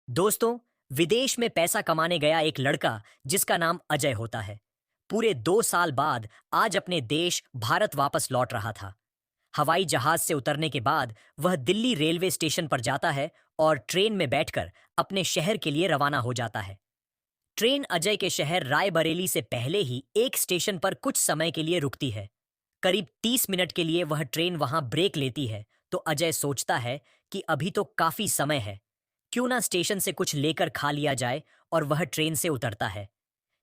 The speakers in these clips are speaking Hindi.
दोस्तों, विदेश में पैसा कमाने गया एक लड़का जिसका नाम अजय होता है। पूरे 2 साल बाद आज अपने देश भारत वापस लौट रहा था। हवाई जहाज से उतरने के बाद वह दिल्ली रेलवे स्टेशन पर जाता है और ट्रेन में बैठकर अपने शहर के लिए रवाना हो जाता है। ट्रेन अजय के शहर रायबरेली से पहले ही एक स्टेशन पर कुछ समय के लिए रुकती है। करीब 30 मिनट के लिए वह ट्रेन वहां ब्रेक लेती है, तो अजय सोचता है कि अभी तो काफी समय है, क्यों ना स्टेशन से कुछ लेकर खा लिया जाए, और वह ट्रेन से उतरता है।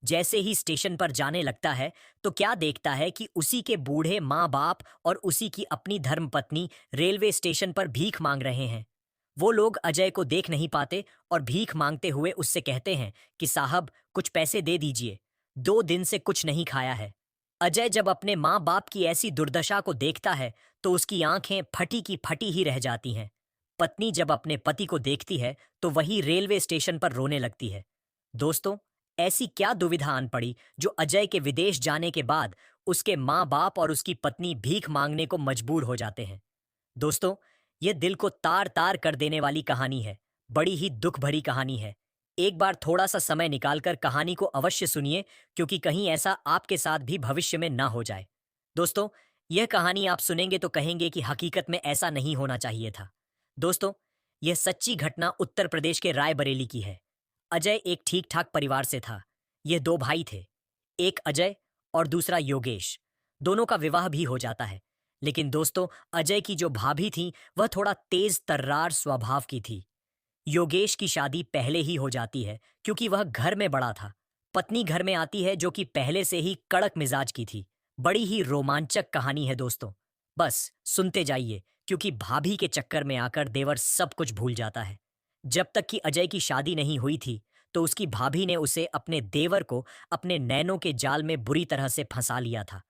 जैसे ही स्टेशन पर जाने लगता है, तो क्या देखता है कि उसी के बूढ़े माँ बाप और उसी की अपनी धर्मपत्नी रेलवे स्टेशन पर भीख मांग रहे हैं। वो लोग अजय को देख नहीं पाते और भीख मांगते हुए उससे कहते हैं कि साहब, कुछ पैसे दे दीजिए, 2 दिन से कुछ नहीं खाया है। अजय जब अपने माँ बाप की ऐसी दुर्दशा को देखता है, तो उसकी आंखें फटी की फटी ही रह जाती हैं। पत्नी जब अपने पति को देखती है, तो वही रेलवे स्टेशन पर रोने लगती है। दोस्तों, ऐसी क्या दुविधा आन पड़ी जो अजय के विदेश जाने के बाद उसके माँ बाप और उसकी पत्नी भीख मांगने को मजबूर हो जाते हैं। दोस्तों, यह दिल को तार तार कर देने वाली कहानी है। बड़ी ही दुख भरी कहानी है। एक बार थोड़ा सा समय निकालकर कहानी को अवश्य सुनिए, क्योंकि कहीं ऐसा आपके साथ भी भविष्य में ना हो जाए। दोस्तों, यह कहानी आप सुनेंगे तो कहेंगे कि हकीकत में ऐसा नहीं होना चाहिए था। दोस्तों, यह सच्ची घटना उत्तर प्रदेश के रायबरेली की है। अजय एक ठीक ठाक परिवार से था। ये 2 भाई थे, एक अजय और दूसरा योगेश। दोनों का विवाह भी हो जाता है। लेकिन दोस्तों, अजय की जो भाभी थी, वह थोड़ा तेज तर्रार स्वभाव की थी। योगेश की शादी पहले ही हो जाती है, क्योंकि वह घर में बड़ा था। पत्नी घर में आती है, जो कि पहले से ही कड़क मिजाज की थी। बड़ी ही रोमांचक कहानी है दोस्तों। बस सुनते जाइए, क्योंकि भाभी के चक्कर में आकर देवर सब कुछ भूल जाता है। जब तक कि अजय की शादी नहीं हुई थी, तो उसकी भाभी ने उसे अपने देवर को अपने नैनों के जाल में बुरी तरह से फंसा लिया था।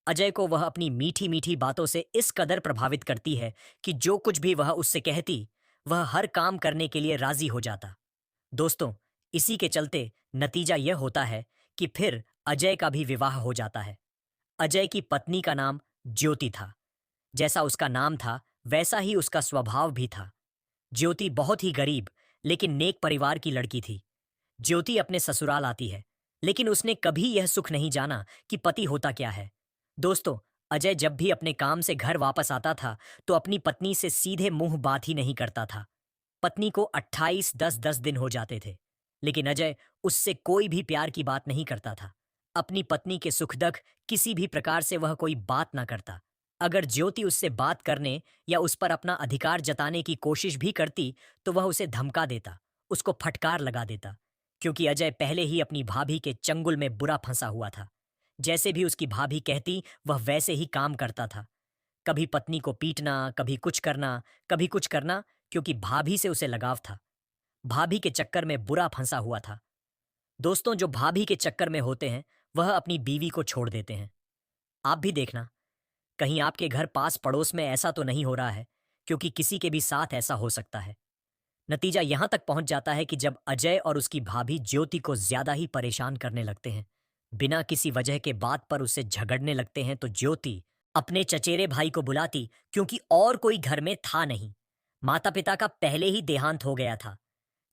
अजय को वह अपनी मीठी मीठी बातों से इस कदर प्रभावित करती है कि जो कुछ भी वह उससे कहती, वह हर काम करने के लिए राजी हो जाता। दोस्तों, इसी के चलते नतीजा यह होता है कि फिर अजय का भी विवाह हो जाता है। अजय की पत्नी का नाम ज्योति था। जैसा उसका नाम था, वैसा ही उसका स्वभाव भी था। ज्योति बहुत ही गरीब लेकिन नेक परिवार की लड़की थी। ज्योति अपने ससुराल आती है, लेकिन उसने कभी यह सुख नहीं जाना कि पति होता क्या है। दोस्तों, अजय जब भी अपने काम से घर वापस आता था, तो अपनी पत्नी से सीधे मुंह बात ही नहीं करता था। पत्नी को 28 10 दिन हो जाते थे, लेकिन अजय उससे कोई भी प्यार की बात नहीं करता था। अपनी पत्नी के सुख दुख किसी भी प्रकार से वह कोई बात ना करता। अगर ज्योति उससे बात करने या उस पर अपना अधिकार जताने की कोशिश भी करती, तो वह उसे धमका देता, उसको फटकार लगा देता, क्योंकि अजय पहले ही अपनी भाभी के चंगुल में बुरा फंसा हुआ था। जैसे भी उसकी भाभी कहती, वह वैसे ही काम करता था। कभी पत्नी को पीटना, कभी कुछ करना, क्योंकि भाभी से उसे लगाव था। भाभी के चक्कर में बुरा फंसा हुआ था। दोस्तों, जो भाभी के चक्कर में होते हैं, वह अपनी बीवी को छोड़ देते हैं। आप भी देखना, कहीं आपके घर पास पड़ोस में ऐसा तो नहीं हो रहा है, क्योंकि किसी के भी साथ ऐसा हो सकता है। नतीजा यहां तक पहुंच जाता है कि जब अजय और उसकी भाभी ज्योति को ज्यादा ही परेशान करने लगते हैं, बिना किसी वजह के बात पर उससे झगड़ने लगते हैं, तो ज्योति अपने चचेरे भाई को बुलाती, क्योंकि और कोई घर में था नहीं। माता पिता का पहले ही देहांत हो गया था।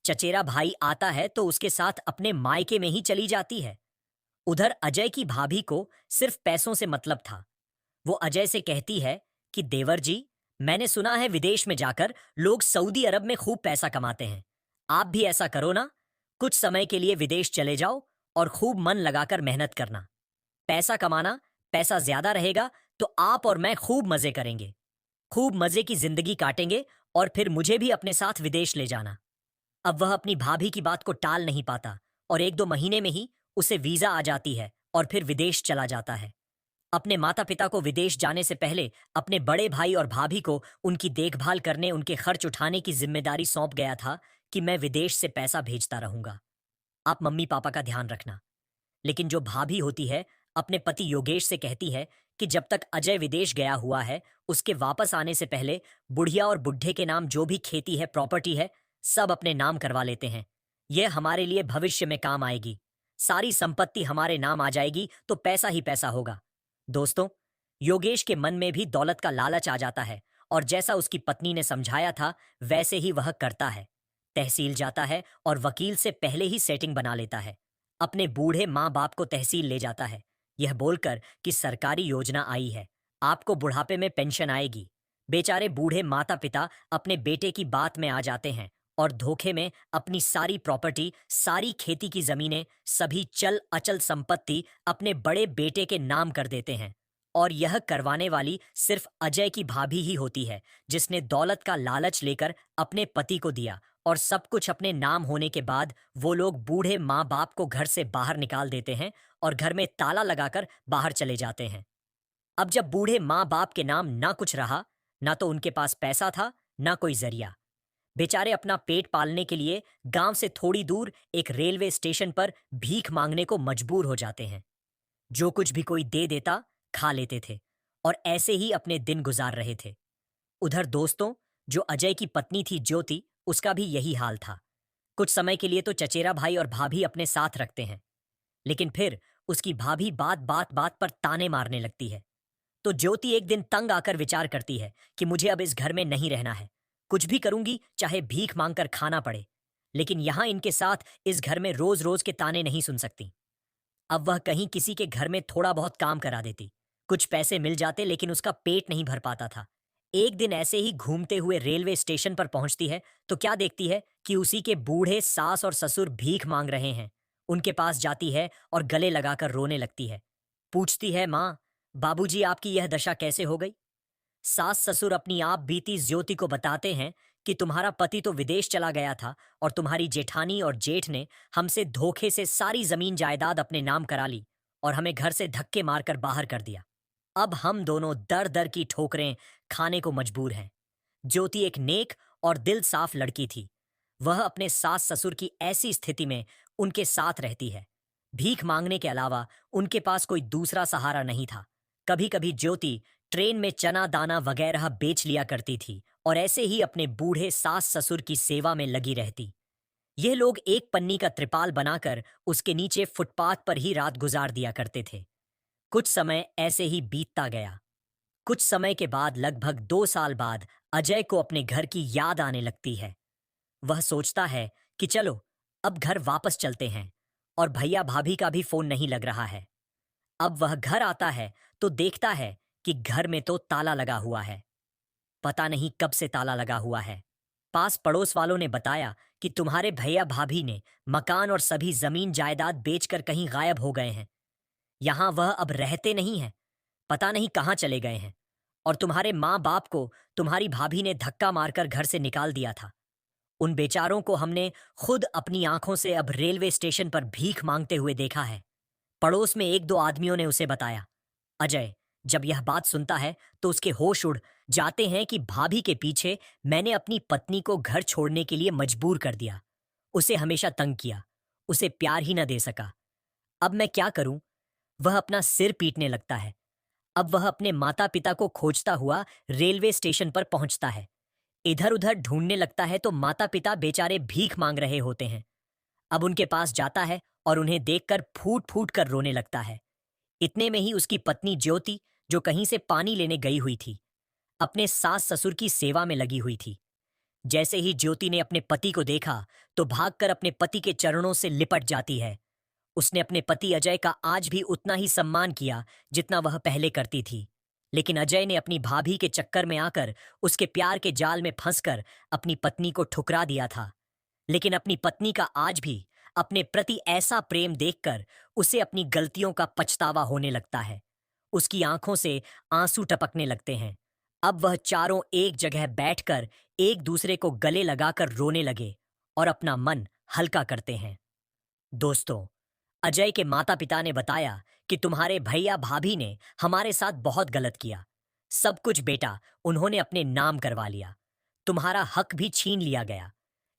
चचेरा भाई आता है तो उसके साथ अपने मायके में ही चली जाती है। उधर अजय की भाभी को सिर्फ पैसों से मतलब था। वो अजय से कहती है कि देवर जी, मैंने सुना है विदेश में जाकर लोग सऊदी अरब में खूब पैसा कमाते हैं। आप भी ऐसा करो ना, कुछ समय के लिए विदेश चले जाओ और खूब मन लगाकर मेहनत करना। पैसा कमाना, पैसा ज्यादा रहेगा तो आप और मैं खूब मजे करेंगे, खूब मजे की जिंदगी काटेंगे, और फिर मुझे भी अपने साथ विदेश ले जाना। अब वह अपनी भाभी की बात को टाल नहीं पाता, और 1-2 महीने में ही उसे वीजा आ जाती है और फिर विदेश चला जाता है। अपने माता पिता को विदेश जाने से पहले अपने बड़े भाई और भाभी को उनकी देखभाल करने, उनके खर्च उठाने की जिम्मेदारी सौंप गया था कि मैं विदेश से पैसा भेजता रहूंगा, आप मम्मी पापा का ध्यान रखना। लेकिन जो भाभी होती है, अपने पति योगेश से कहती है कि जब तक अजय विदेश गया हुआ है, उसके वापस आने से पहले बुढ़िया और बुढ़े के नाम जो भी खेती है, प्रॉपर्टी है, सब अपने नाम करवा लेते हैं। यह हमारे लिए भविष्य में काम आएगी। सारी संपत्ति हमारे नाम आ जाएगी तो पैसा ही पैसा होगा। दोस्तों, योगेश के मन में भी दौलत का लालच आ जाता है, और जैसा उसकी पत्नी ने समझाया था, वैसे ही वह करता है। तहसील जाता है और वकील से पहले ही सेटिंग बना लेता है। अपने बूढ़े माँ बाप को तहसील ले जाता है, यह बोलकर कि सरकारी योजना आई है, आपको बुढ़ापे में पेंशन आएगी। बेचारे बूढ़े माता पिता अपने बेटे की बात में आ जाते हैं और धोखे में अपनी सारी प्रॉपर्टी, सारी खेती की जमीनें, सभी चल अचल संपत्ति अपने बड़े बेटे के नाम कर देते हैं। और यह करवाने वाली सिर्फ अजय की भाभी ही होती है, जिसने दौलत का लालच लेकर अपने पति को दिया, और सब कुछ अपने नाम होने के बाद वो लोग बूढ़े माँ बाप को घर से बाहर निकाल देते हैं और घर में ताला लगाकर बाहर चले जाते हैं। अब जब बूढ़े माँ बाप के नाम ना कुछ रहा, ना तो उनके पास पैसा था, ना कोई जरिया, बेचारे अपना पेट पालने के लिए गांव से थोड़ी दूर एक रेलवे स्टेशन पर भीख मांगने को मजबूर हो जाते हैं। जो कुछ भी कोई दे देता खा लेते थे और ऐसे ही अपने दिन गुजार रहे थे। उधर दोस्तों, जो अजय की पत्नी थी ज्योति, उसका भी यही हाल था। कुछ समय के लिए तो चचेरा भाई और भाभी अपने साथ रखते हैं, लेकिन फिर उसकी भाभी बात पर ताने मारने लगती है। तो ज्योति एक दिन तंग आकर विचार करती है कि मुझे अब इस घर में नहीं रहना है। कुछ भी करूंगी, चाहे भीख मांगकर खाना पड़े, लेकिन यहां इनके साथ इस घर में रोज रोज के ताने नहीं सुन सकती। अब वह कहीं किसी के घर में थोड़ा बहुत काम करा देती, कुछ पैसे मिल जाते, लेकिन उसका पेट नहीं भर पाता था। एक दिन ऐसे ही घूमते हुए रेलवे स्टेशन पर पहुंचती है तो क्या देखती है कि उसी के बूढ़े सास और ससुर भीख मांग रहे हैं। उनके पास जाती है और गले लगाकर रोने लगती है। पूछती है, माँ, बाबूजी, आपकी यह दशा कैसे हो गई? सास ससुर अपनी आप बीती ज्योति को बताते हैं कि तुम्हारा पति तो विदेश चला गया था और तुम्हारी जेठानी और जेठ ने हमसे धोखे से सारी जमीन जायदाद अपने नाम करा ली और हमें घर से धक्के मारकर बाहर कर दिया। अब हम दोनों दर दर की ठोकरें खाने को मजबूर हैं। ज्योति एक नेक और दिल साफ लड़की थी। वह अपने सास ससुर की ऐसी स्थिति में उनके साथ रहती है। भीख मांगने के अलावा उनके पास कोई दूसरा सहारा नहीं था। कभी कभी ज्योति ट्रेन में चना दाना वगैरह बेच लिया करती थी और ऐसे ही अपने बूढ़े सास ससुर की सेवा में लगी रहती। ये लोग एक पन्नी का त्रिपाल बनाकर उसके नीचे फुटपाथ पर ही रात गुजार दिया करते थे। कुछ समय ऐसे ही बीतता गया। कुछ समय के बाद, लगभग 2 साल बाद, अजय को अपने घर की याद आने लगती है। वह सोचता है कि चलो अब घर वापस चलते हैं, और भैया भाभी का भी फोन नहीं लग रहा है। अब वह घर आता है तो देखता है कि घर में तो ताला लगा हुआ है। पता नहीं कब से ताला लगा हुआ है। पास पड़ोस वालों ने बताया कि तुम्हारे भैया भाभी ने मकान और सभी जमीन जायदाद बेचकर कहीं गायब हो गए हैं। यहां वह अब रहते नहीं हैं, पता नहीं कहां चले गए हैं। और तुम्हारे माँ बाप को तुम्हारी भाभी ने धक्का मारकर घर से निकाल दिया था। उन बेचारों को हमने खुद अपनी आंखों से अब रेलवे स्टेशन पर भीख मांगते हुए देखा है। पड़ोस में एक दो आदमियों ने उसे बताया। अजय जब यह बात सुनता है तो उसके होश उड़ जाते हैं कि भाभी के पीछे मैंने अपनी पत्नी को घर छोड़ने के लिए मजबूर कर दिया, उसे हमेशा तंग किया, उसे प्यार ही न दे सका। अब मैं क्या करूं? वह अपना सिर पीटने लगता है। अब वह अपने माता पिता को खोजता हुआ रेलवे स्टेशन पर पहुंचता है। इधर उधर ढूंढने लगता है तो माता पिता बेचारे भीख मांग रहे होते हैं। अब उनके पास जाता है और उन्हें देखकर फूट फूट कर रोने लगता है। इतने में ही उसकी पत्नी ज्योति, जो कहीं से पानी लेने गई हुई थी, अपने सास ससुर की सेवा में लगी हुई थी। जैसे ही ज्योति ने अपने पति को देखा तो भागकर अपने पति के चरणों से लिपट जाती है। उसने अपने पति अजय का आज भी उतना ही सम्मान किया जितना वह पहले करती थी, लेकिन अजय ने अपनी भाभी के चक्कर में आकर उसके प्यार के जाल में फंसकर अपनी पत्नी को ठुकरा दिया था। लेकिन अपनी पत्नी का आज भी अपने प्रति ऐसा प्रेम देखकर उसे अपनी गलतियों का पछतावा होने लगता है। उसकी आंखों से आंसू टपकने लगते हैं। अब वह चारों एक जगह बैठकर एक दूसरे को गले लगाकर रोने लगे और अपना मन हल्का करते हैं। दोस्तों, अजय के माता पिता ने बताया कि तुम्हारे भैया भाभी ने हमारे साथ बहुत गलत किया। सब कुछ बेटा उन्होंने अपने नाम करवा लिया, तुम्हारा हक भी छीन लिया गया,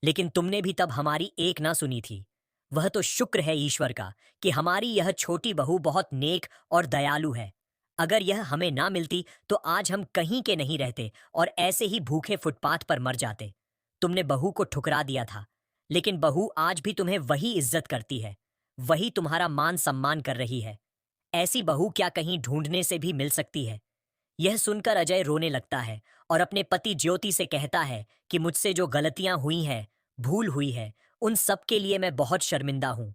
लेकिन तुमने भी तब हमारी एक ना सुनी थी। वह तो शुक्र है ईश्वर का कि हमारी यह छोटी बहू बहुत नेक और दयालु है। अगर यह हमें ना मिलती तो आज हम कहीं के नहीं रहते और ऐसे ही भूखे फुटपाथ पर मर जाते। तुमने बहू को ठुकरा दिया था, लेकिन बहू आज भी तुम्हें वही इज्जत करती है, वही तुम्हारा मान सम्मान कर रही है। ऐसी बहू क्या कहीं ढूंढने से भी मिल सकती है? यह सुनकर अजय रोने लगता है और अपने पति ज्योति से कहता है कि मुझसे जो गलतियां हुई हैं भूल हुई है, उन सब के लिए मैं बहुत शर्मिंदा हूं।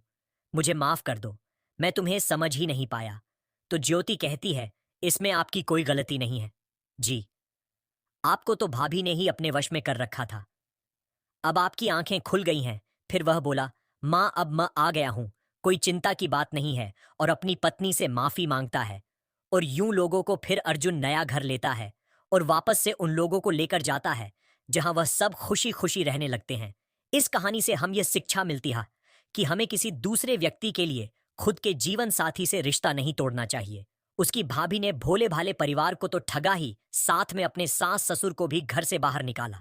मुझे माफ कर दो, मैं तुम्हें समझ ही नहीं पाया। तो ज्योति कहती है, इसमें आपकी कोई गलती नहीं है। जी, आपको तो भाभी ने ही अपने वश में कर रखा था। अब आपकी आंखें खुल गई हैं। फिर वह बोला, माँ अब मैं आ गया हूं, कोई चिंता की बात नहीं है, और अपनी पत्नी से माफी मांगता है। और यूं लोगों को फिर अर्जुन नया घर लेता है और वापस से उन लोगों को लेकर जाता है जहां वह सब खुशी खुशी रहने लगते हैं। इस कहानी से हम यह शिक्षा मिलती है कि हमें किसी दूसरे व्यक्ति के लिए खुद के जीवन साथी से रिश्ता नहीं तोड़ना चाहिए। उसकी भाभी ने भोले भाले परिवार को तो ठगा ही, साथ में अपने सास ससुर को भी घर से बाहर निकाला।